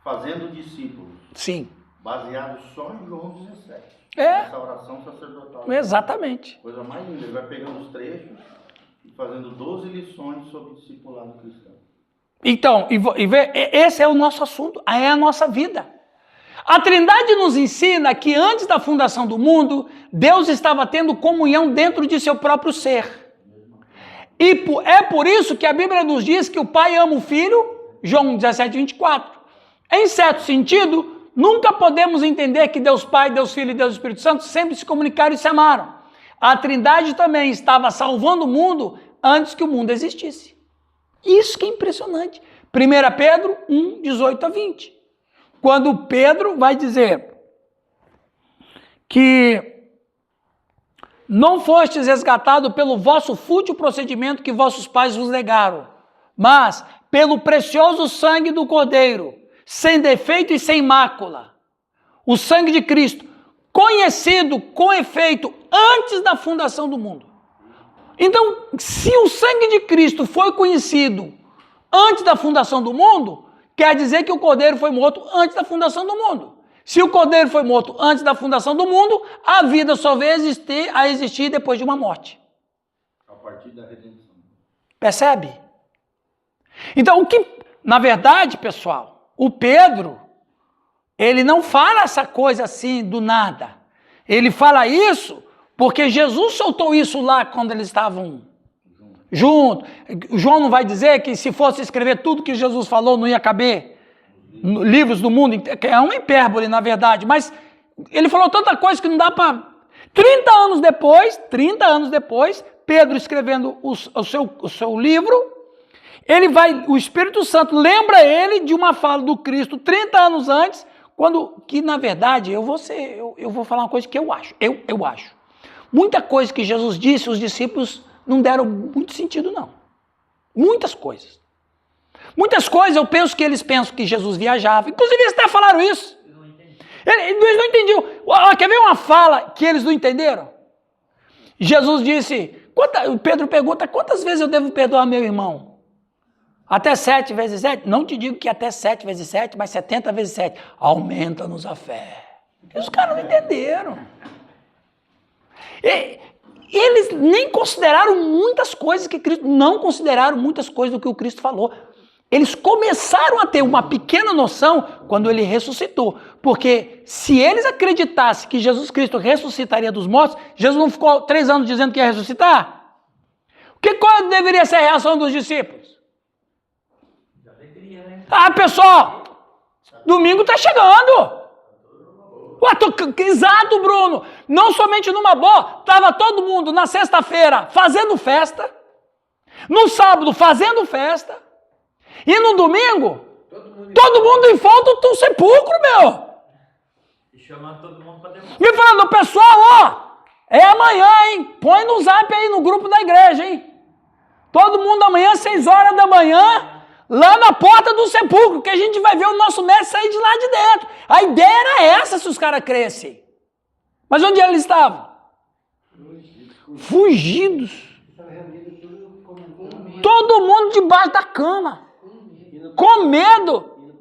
Fazendo Discípulos. Sim. Baseado só em João 17. Essa oração sacerdotal. Exatamente. Coisa mais linda. Ele vai pegando os trechos e fazendo 12 lições sobre discipulado cristão. Então, esse é o nosso assunto, é a nossa vida. A Trindade nos ensina que antes da fundação do mundo, Deus estava tendo comunhão dentro de seu próprio ser. E é por isso que a Bíblia nos diz que o Pai ama o Filho, João 17, 24. Em certo sentido, nunca podemos entender que Deus Pai, Deus Filho e Deus Espírito Santo sempre se comunicaram e se amaram. A Trindade também estava salvando o mundo antes que o mundo existisse. Isso que é impressionante. 1 Pedro 1, 18 a 20. Quando Pedro vai dizer que não fostes resgatado pelo vosso fútil procedimento que vossos pais vos negaram, mas pelo precioso sangue do Cordeiro, sem defeito e sem mácula, o sangue de Cristo, conhecido com efeito antes da fundação do mundo. Então, se o sangue de Cristo foi conhecido antes da fundação do mundo, quer dizer que o Cordeiro foi morto antes da fundação do mundo. Se o Cordeiro foi morto antes da fundação do mundo, a vida só veio a existir depois de uma morte. A partir da redenção. Percebe? Então, na verdade, pessoal, o Pedro, ele não fala essa coisa assim do nada. Ele fala isso porque Jesus soltou isso lá quando eles estavam junto. João não vai dizer que se fosse escrever tudo que Jesus falou não ia caber livros do mundo, que é uma hipérbole na verdade, mas ele falou tanta coisa que não dá para... 30 anos depois, Pedro escrevendo o seu livro, o Espírito Santo lembra ele de uma fala do Cristo 30 anos antes, que na verdade, eu vou falar uma coisa que eu acho, muita coisa que Jesus disse, os discípulos não deram muito sentido, não. Muitas coisas. Muitas coisas eu penso que eles pensam que Jesus viajava. Inclusive eles até falaram isso. Eles não entendiam. Quer ver uma fala que eles não entenderam? Jesus disse, Pedro pergunta, quantas vezes eu devo perdoar meu irmão? Até 7 vezes 7? Não te digo que até 7 vezes 7, mas 70 vezes 7. Aumenta-nos a fé. Os caras não entenderam. Eles nem consideraram muitas coisas que Cristo... Não consideraram muitas coisas do que o Cristo falou. Eles começaram a ter uma pequena noção quando ele ressuscitou. Porque se eles acreditassem que Jesus Cristo ressuscitaria dos mortos, Jesus não ficou 3 anos dizendo que ia ressuscitar? Qual deveria ser a reação dos discípulos? Pessoal, domingo está chegando. Exato, Bruno. Não somente numa boa, estava todo mundo na sexta-feira fazendo festa, no sábado fazendo festa, e no domingo, todo mundo em volta do sepulcro, meu. E chamando todo mundo para demonstrar. E falando, pessoal, é amanhã, hein? Põe no zap aí no grupo da igreja, hein? Todo mundo amanhã, 6 horas da manhã, lá na porta do sepulcro, que a gente vai ver o nosso mestre sair de lá de dentro. A ideia era essa, se os caras crescem. Mas onde eles estavam? Fugidos. Todo mundo debaixo da cama. Com medo.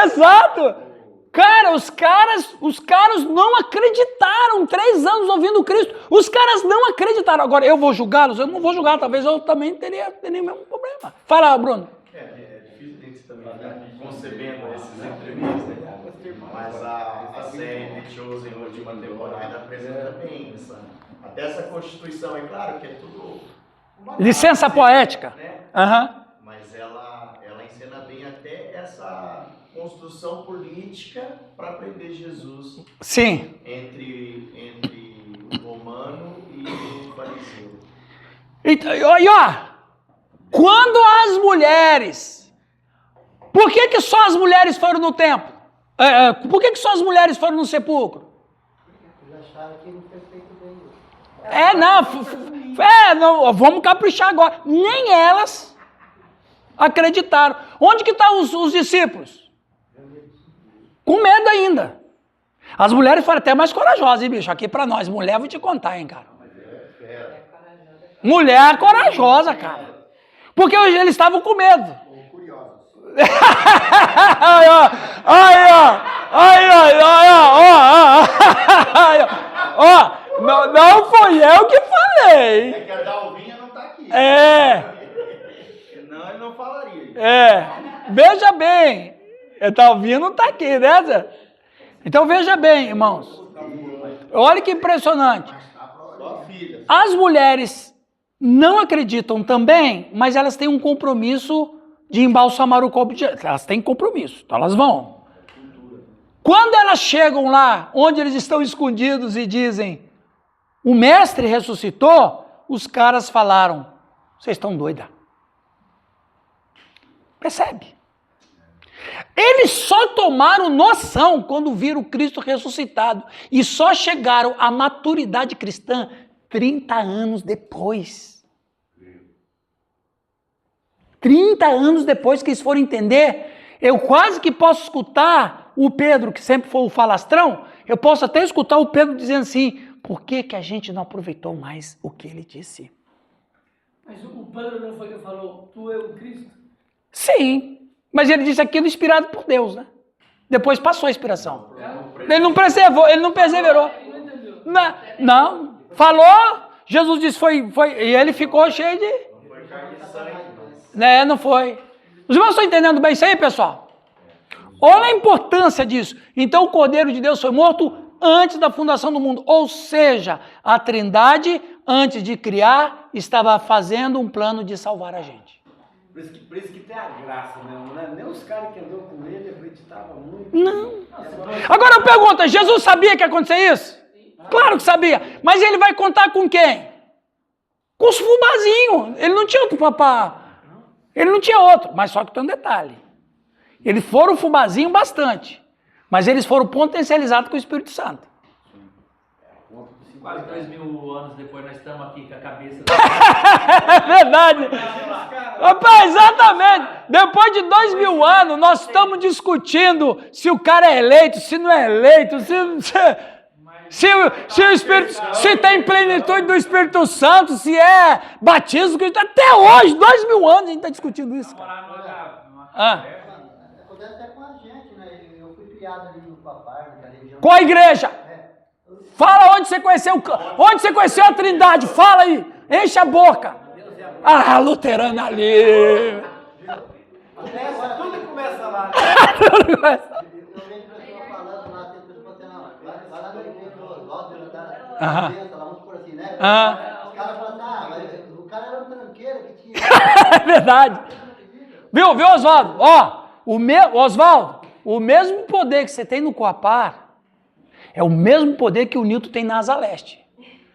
Exato. Cara, os caras não acreditaram. 3 anos ouvindo Cristo. Os caras não acreditaram. Agora, eu vou julgá-los? Eu não vou julgar. Talvez eu também teria o mesmo problema. Fala, Bruno. É difícil a gente também estar concebendo esses entrevistas, né? Mas a série The Chosen, a última temporada, apresenta bem até essa constituição. É claro que é tudo uma Licença base, poética. né? Aham. Mas ela encena bem até essa construção política para prender Jesus Sim. entre o romano e o fariseu. E ó, quando as mulheres... Por que só as mulheres foram no templo? Por que só as mulheres foram no sepulcro? Eles acharam que não foi feito bem. Não, vamos caprichar agora. Nem elas acreditaram. Onde que estão os discípulos? Com medo ainda. As mulheres foram até mais corajosas, hein, bicho? Aqui pra nós, mulher, vou te contar, hein, cara. Mulher corajosa, cara. Porque eles estavam com medo. Não foi eu que falei. É que a Dalvinha não tá aqui. Senão ele não falaria. Veja bem. Dalvinha não tá aqui, né, Zé? Então veja bem, irmãos. Olha que impressionante. As mulheres não acreditam também, mas elas têm um compromisso de embalsamar o corpo de... Elas têm compromisso, então elas vão. Quando elas chegam lá, onde eles estão escondidos e dizem, o mestre ressuscitou, os caras falaram, vocês estão doidas. Percebe? Eles só tomaram noção quando viram Cristo ressuscitado e só chegaram à maturidade cristã 30 anos depois. 30 anos depois que eles foram entender, eu quase que posso escutar o Pedro, que sempre foi o falastrão, eu posso até escutar o Pedro dizendo assim, por que a gente não aproveitou mais o que ele disse? Mas o Pedro não foi que falou, tu é o Cristo? Sim, mas ele disse aquilo inspirado por Deus, né? Depois passou a inspiração. Ele não preservou, ele não perseverou. Não, falou, Jesus disse foi, e ele ficou cheio de... Não foi. Os irmãos estão entendendo bem isso aí, pessoal? Olha a importância disso. Então o Cordeiro de Deus foi morto antes da fundação do mundo. Ou seja, a Trindade, antes de criar, estava fazendo um plano de salvar a gente. Por isso que tem a graça, né? Nem os caras que andou com ele acreditavam muito. Não. Agora eu pergunto, Jesus sabia que ia acontecer isso? Claro que sabia. Mas ele vai contar com quem? Com os fubazinhos. Ele não tinha outro papá. Ele não tinha outro. Mas só que tem um detalhe. Eles foram fubazinho bastante. Mas eles foram potencializados com o Espírito Santo. Quase 2.000 anos depois nós estamos aqui com a cabeça... É verdade. Rapaz, exatamente. Depois de 2.000 anos, nós estamos discutindo se o cara é eleito, se não é eleito, se o Espírito, se tem plenitude do Espírito Santo, se é batismo. Até hoje, 2.000 anos, a gente está discutindo isso. Acontece até com a gente, né? Eu fui criado ali no Papai, naquela região. Qual a igreja? Fala onde você conheceu a Trindade, fala aí, enche a boca. Ah, luterana ali. Tudo começa lá. Eu vejo pessoas falando lá, tem pessoas vai lá na igreja do Oswaldo, da criança, lá, vamos por assim, né? Os caras falam, mas o cara era um tranqueiro que tinha... É verdade. Viu, Oswaldo? Oswaldo, o mesmo poder que você tem no Coapar é o mesmo poder que o Newton tem na Asa Leste.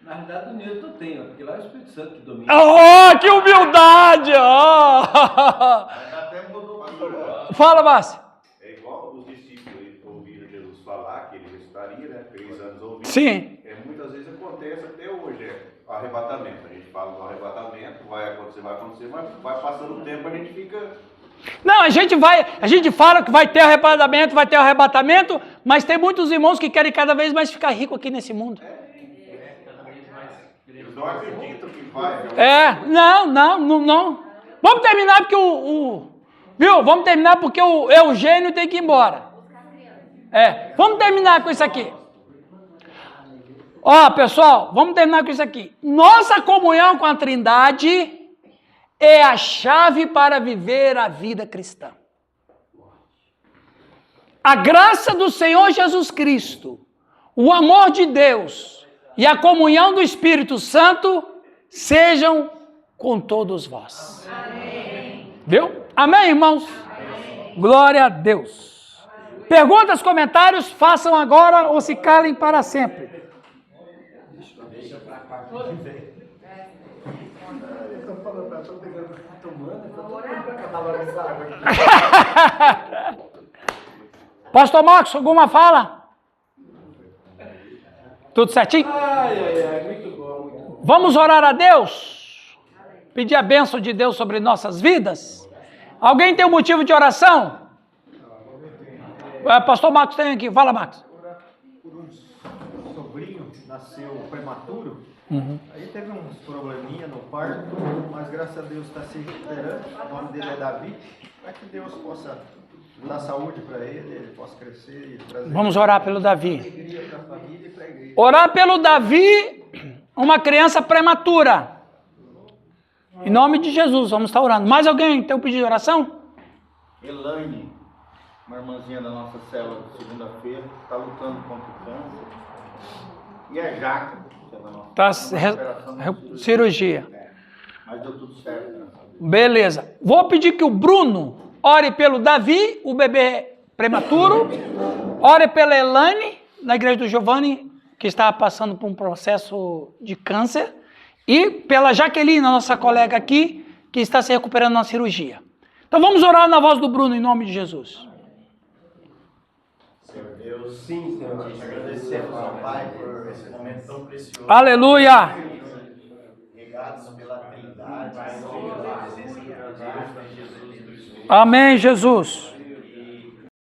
Na verdade, o Newton tem, porque lá é o Espírito Santo que domina. Oh, que humildade! Até mudou. Fala, Márcio. É igual os discípulos ouviram Jesus falar que ele ressuscitaria, né? 3 anos ouvindo. Sim. Muitas vezes acontece até hoje, o arrebatamento. A gente fala do arrebatamento, vai acontecer, mas vai passando o tempo, a gente fica... Não, a gente fala que vai ter arrebatamento, mas tem muitos irmãos que querem cada vez mais ficar rico aqui nesse mundo. Eles não acreditam que vai. Não. Vamos terminar porque viu? Vamos terminar porque o Eugênio tem que ir embora. Vamos terminar com isso aqui. Ó, pessoal, vamos terminar com isso aqui. Nossa comunhão com a Trindade é a chave para viver a vida cristã. A graça do Senhor Jesus Cristo, o amor de Deus e a comunhão do Espírito Santo sejam com todos vós. Amém. Viu? Amém, irmãos? Amém. Glória a Deus. Perguntas, comentários, façam agora ou se calem para sempre. Deixa pra quarta que vem. Eu tô falando, eu tô pegando, tomando, eu tô tomando pra acabar logo essa água aqui. Pastor Marcos, alguma fala? Tudo certinho? Muito bom, muito bom. Vamos orar a Deus? Pedir a bênção de Deus sobre nossas vidas? Alguém tem um motivo de oração? Pastor Marcos tem aqui, fala, Marcos. Por um sobrinho, nasceu prematuro, aí teve uns probleminha no parto, mas graças a Deus está se recuperando, o nome dele é Davi, para que Deus possa dar saúde para ele possa crescer e trazer. Vamos orar pelo Davi. Alegria para a família e para a igreja. Orar pelo Davi, uma criança prematura. Em nome de Jesus, vamos estar orando. Mais alguém tem um pedido de oração? Elaine, uma irmãzinha da nossa célula de segunda-feira, está lutando contra o câncer. E a Jaque, que é da nossa Cirurgia. Mas deu tudo certo, né? Beleza. Vou pedir que o Bruno ore pelo Davi, o bebê prematuro. Ore pela Elaine, na igreja do Giovanni, que está passando por um processo de câncer. E pela Jaqueline, nossa colega aqui, que está se recuperando na cirurgia. Então vamos orar na voz do Bruno, em nome de Jesus. Senhor Deus, sim, Senhor, te agradecemos, ó Pai, por esse momento tão precioso. Aleluia! Regados pela Trindade, pela presença de Deus, de Jesus. Amém, Jesus.